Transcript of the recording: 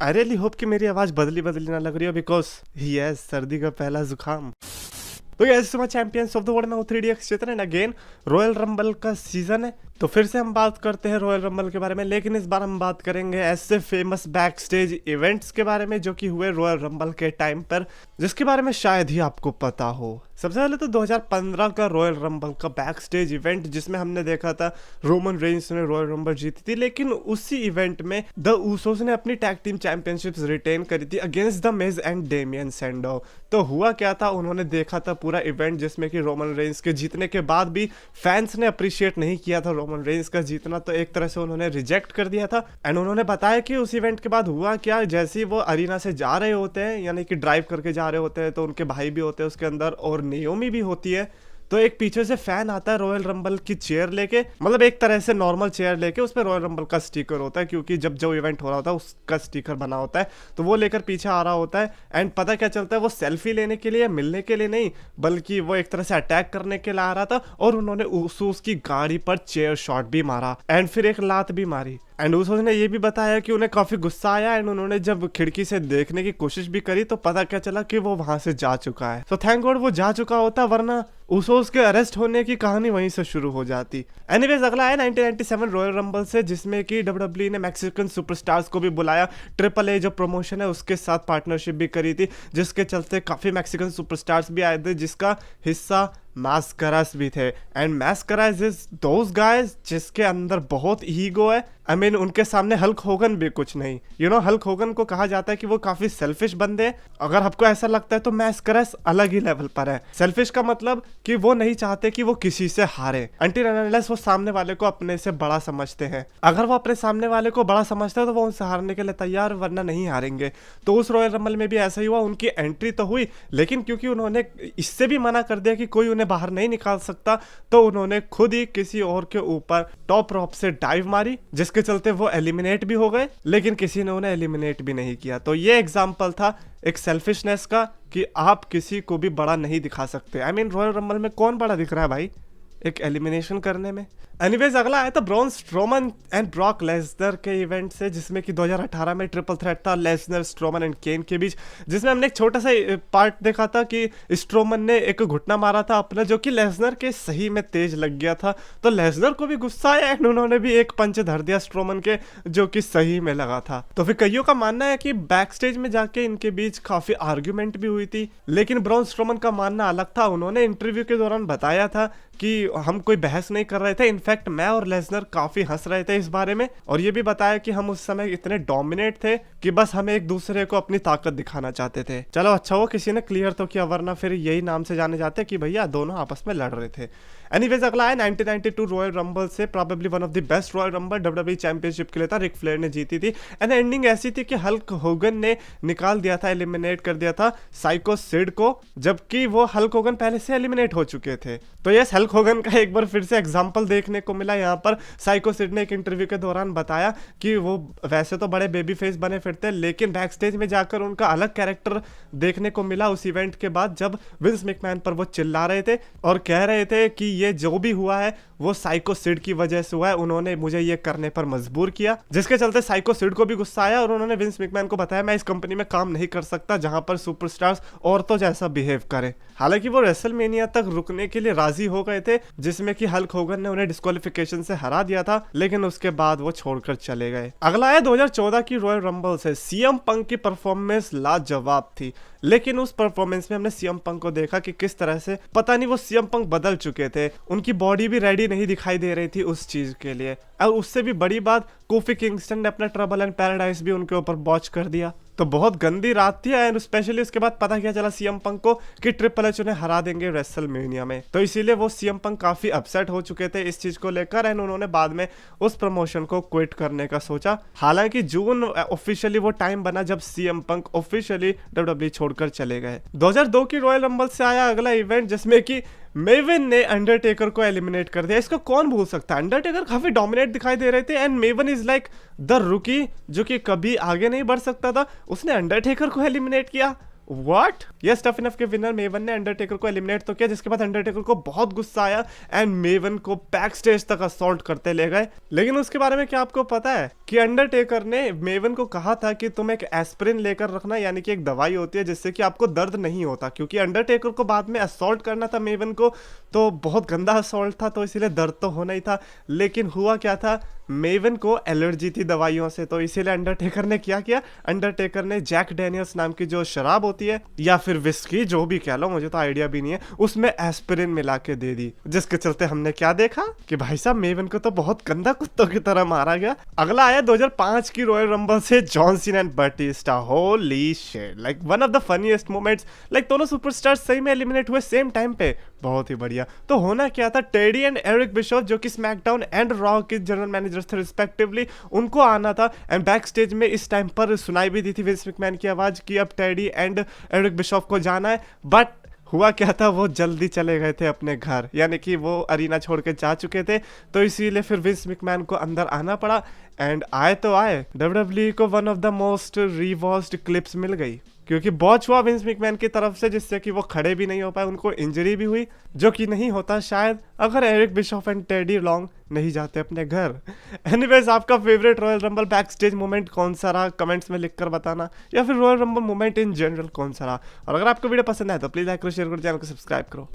I really hope कि मेरी आवाज बदली बदली ना लग रही हो बिकॉज यस सर्दी का पहला जुकाम। तो ये चैंपियंस ऑफ द वर्ल्ड में वो 3DX चित्र एंड अगेन रॉयल रंबल का सीजन है, तो फिर से हम बात करते हैं रॉयल रंबल के बारे में। लेकिन इस बार हम बात करेंगे ऐसे फेमस बैक स्टेज इवेंट्स के बारे में जो कि हुए रॉयल रंबल के टाइम पर, जिसके बारे में शायद ही आपको पता हो। सबसे पहले तो 2015 का रॉयल रंबल का बैक स्टेज इवेंट, जिसमें हमने देखा था रोमन रेंस ने रॉयल रंबल जीती थी, लेकिन उसी इवेंट में द ऊसोस ने अपनी टैग टीम चैंपियनशिप्स रिटेन करी थी against the Miz and Damian Sandow. तो हुआ क्या था, उन्होंने देखा था पूरा इवेंट जिसमें कि रोमन रेंस के जीतने के बाद भी फैंस ने अप्रिशिएट नहीं किया था रोमन रेंस का जीतना, तो एक तरह से उन्होंने रिजेक्ट कर दिया था। एंड उन्होंने बताया कि उस इवेंट के बाद हुआ क्या, जैसे ही वो अरीना से जा रहे होते हैं, यानी कि ड्राइव करके जा रहे होते हैं, तो उनके भाई भी होते हैं उसके अंदर और नियोमी भी होती है। तो एक पीछे से फैन आता है रॉयल रंबल की चेयर लेके, मतलब एक तरह से नॉर्मल चेयर लेके, उस पर रॉयल रंबल का स्टिकर होता है, क्योंकि जब जो इवेंट हो रहा होता है उसका स्टिकर बना होता है, तो वो लेकर पीछे आ रहा होता है। एंड पता क्या चलता है, वो सेल्फी लेने के लिए, मिलने के लिए नहीं, बल्कि वो एक तरह से अटैक करने के लिए आ रहा था, और उन्होंने उसकी गाड़ी पर चेयर शॉट भी मारा एंड फिर एक लात भी मारी। एंड उसोस ने ये भी बताया कि उन्हें काफी गुस्सा आया एंड उन्होंने जब खिड़की से देखने की कोशिश भी करी तो पता क्या चला कि वो वहां से जा चुका है। तो थैंक गॉड वो जा चुका होता, वरना उसोस के अरेस्ट होने की कहानी वहीं से शुरू हो जाती। एनीवेज अगला है 1997 रॉयल रंबल से, जिसमें कि WWE ने मैक्सिकन सुपरस्टार्स को भी बुलाया। AAA जो प्रमोशन है उसके साथ पार्टनरशिप भी करी थी, जिसके चलते काफी मैक्सिकन सुपरस्टार्स भी आए थे, जिसका हिस्सा मास्करास भी थे। एंड मास्करास इज दोज गाइज जिसके अंदर बहुत ईगो है। आई मीन उनके सामने हल्क होगन भी कुछ नहीं। यू नो हल्क होगन को कहा जाता है कि वो काफी सेल्फिश बंदे हैं। अगर आपको ऐसा लगता है तो मास्करास अलग ही लेवल पर है। सेल्फिश का मतलब कि वो नहीं चाहते कि वो किसी से हारे, अनटिल अनलेस वो सामने वाले को अपने से बड़ा समझते हैं। अगर वो अपने सामने वाले को बड़ा समझते हैं तो वो उनसे हारने के लिए तैयार, वरना नहीं हारेंगे। तो उस रॉयल रंबल में भी ऐसा ही हुआ। उनकी एंट्री तो हुई, लेकिन क्योंकि उन्होंने इससे भी मना कर दिया कि कोई उन्हें बाहर नहीं निकाल सकता, तो उन्होंने खुद ही किसी और के ऊपर टॉप रॉप से डाइव मारी, जिसके चलते वो एलिमिनेट भी हो गए, लेकिन किसी ने उन्हें एलिमिनेट भी नहीं किया। तो ये एग्जांपल था एक सेल्फिशनेस का कि आप किसी को भी बड़ा नहीं दिखा सकते। आई मीन रॉयल रंबल में कौन बड़ा दिख रहा है भाई एक एलिमिनेशन करने में। एनीवेज अगला आया था Braun Strowman and Brock Lesnar के इवेंट से, जिसमें कि 2018 में ट्रिपल थ्रेट था लेसनर, स्ट्रोमन एंड केन के बीच, जिसमें हमने एक छोटा सा पार्ट देखा था कि स्ट्रोमन ने एक घुटना मारा था अपना, जो कि लेसनर के सही में तेज लग गया था। तो लेसनर को भी गुस्सा आया एंड उन्होंने भी एक पंच धर दिया स्ट्रोमन के, जो कि सही में लगा था। तो फिर कईयों का मानना है कि बैक स्टेज में जाके इनके बीच काफी आर्ग्यूमेंट भी हुई थी, लेकिन ब्रॉन स्ट्रोमन का मानना अलग था। उन्होंने इंटरव्यू के दौरान बताया था कि हम कोई बहस नहीं कर रहे थे, इनफैक्ट मैं और लेसनर काफी हंस रहे थे इस बारे में, और ये भी बताया कि हम उस समय इतने डोमिनेट थे कि बस हमें एक दूसरे को अपनी ताकत दिखाना चाहते थे। चलो अच्छा वो किसी ने क्लियर तो किया, वरना फिर यही नाम से जाने जाते कि भैया दोनों आपस में लड़ रहे थे। एनीवेज अगला है 1992 रॉयल रंबल से, probably one of the best royal rumble WWE championship के लिए था। रिक फ्लेयर ने जीती थी एंड एंडिंग ऐसी थी कि हल्क होगन ने निकाल दिया था, एलिमिनेट कर दिया था साइको सिड को, जबकि वो हल्क होगन पहले से एलिमिनेट हो चुके थे। तो यस हल्क होगन का एक बार फिर से एग्जांपल देखने को मिला यहाँ पर। साइको सिड ने एक इंटरव्यू के दौरान बताया कि वो वैसे तो बड़े बेबी फेस बने फिरते, लेकिन बैक स्टेज में जाकर उनका अलग कैरेक्टर देखने को मिला उस इवेंट के बाद, जब विंस मैकमैन पर वो चिल्ला रहे थे और कह रहे थे कि ये जो भी हुआ है वो साइको सिड की वजह से हुआ है, उन्होंने मुझे ये करने पर मजबूर किया, जिसके चलते साइको सिड को भी गुस्सा आया और उन्होंने विंस मैकमैन को बताया मैं इस कंपनी में काम नहीं कर सकता जहां पर सुपरस्टार्स औरतों जैसा बिहेव करे। हालांकि वो रेसलमेनिया तक रुकने के लिए राजी हो गए थे, जिसमें कि हल्क होगन ने उन्हें डिस्क्वालिफिकेशन से हरा दिया था, लेकिन उसके बाद वो छोड़कर चले गए। अगला है 2014 की रॉयल रंबल से। सीएम पंक की परफॉर्मेंस लाजवाब थी, लेकिन उस परफॉर्मेंस में हमने सीएम पंक को देखा कि किस तरह से पता नहीं वो सीएम पंक बदल चुके थे, उनकी बॉडी भी रेडी नहीं दिखाई दे रही थी उस चीज के लिए। और उससे भी बड़ी बात, कोफी किंगस्टन ने अपना ट्रबल एंड पैराडाइज भी उनके ऊपर बॉच कर दिया। तो बहुत गंदी रात थी एंड स्पेशली उसके बाद पता क्या चला सीएम पंक को कि ट्रिपल एच उन्हें हरा देंगे रेसलमेनिया में। तो इसीलिए वो सीएम पंक काफी अपसेट हो चुके थे इस चीज को लेकर एंड उन्होंने बाद में उस प्रमोशन को क्विट करने का सोचा। हालांकि जून ऑफिशियली वो टाइम बना जब सीएम पंक ऑफिशियली WWE छोड़कर चले गए। 2002 की रॉयल रंबल से आया अगला इवेंट, जिसमें कि मेवन ने अंडरटेकर को एलिमिनेट कर दिया। इसको कौन भूल सकता है, अंडरटेकर काफी डोमिनेट दिखाई दे रहे थे and maven is like the रुकी जो कि कभी आगे नहीं बढ़ सकता था, उसने अंडरटेकर को एलिमिनेट किया। व्हाट? यस, टफ इनफ के विनर मेवन ने अंडरटेकर को एलिमिनेट तो किया, जिसके बाद अंडरटेकर को बहुत गुस्सा आया एंड मेवन को बैक स्टेज तक असॉल्ट करते ले गए। लेकिन उसके बारे में क्या आपको पता है कि अंडरटेकर ने मेवन को कहा था कि तुम एक एस्पिरिन लेकर रखना, यानी कि एक दवाई होती है जिससे कि आपको दर्द नहीं होता, क्योंकि अंडरटेकर को बाद में असॉल्ट करना था मेवन को, तो बहुत गंदा असॉल्ट था, तो इसीलिए दर्द तो होना ही था। लेकिन हुआ क्या था, मेवन को एलर्जी थी दवाइयों से, तो इसीलिए अंडरटेकर ने क्या किया, अंडरटेकर ने जैक डेनियल्स नाम की जो शराब होती है या फिर विस्की, जो भी कह लो, मुझे तो आइडिया भी नहीं है, उसमें एस्पिरिन मिला के दे दी, जिसके चलते हमने क्या देखा कि भाई साहब मेवन को तो बहुत गंदा कुत्तों की तरह मारा गया। अगला आया 2005 की रॉयल रंबल से John Cena and Batista. Holy shit, like one of the funniest moments, like दोनों सुपरस्टार सही में एलिमिनेट हुए सेम टाइम पे, बहुत ही बढ़िया। तो होना क्या था, टेडी एंड एरिक बिशॉफ जो कि स्मैकडाउन एंड रॉ के जनरल मैनेजर्स थे रिस्पेक्टिवली, उनको आना था एंड बैक स्टेज में इस टाइम पर सुनाई भी दी थी विंस मैकमैन की आवाज कि अब टेडी एंड एरिक बिशॉफ को जाना है। बट हुआ क्या था, वो जल्दी चले गए थे अपने घर, यानी कि वो अरीना छोड़ के जा चुके थे, तो इसीलिए फिर विंस मैकमैन को अंदर आना पड़ा। एंड आए तो आए, WWE को one of the most rewatched clips मिल गई, क्योंकि बॉच हुआ विंस मैकमैन की तरफ से, जिससे कि वो खड़े भी नहीं हो पाए, उनको इंजरी भी हुई, जो कि नहीं होता शायद अगर Eric Bischoff and Teddy Long नहीं जाते अपने घर। एनीवेज, आपका favourite Royal Rumble back stage moment कौन सा रहा, कमेंट्स में लिखकर बताना, या फिर Royal Rumble moment in general कौन सा रहा। और अगर आपको वीडियो पसंद आए तो प्लीज लाइक करो, शेयर करो, चैनल को सब्सक्राइब करो।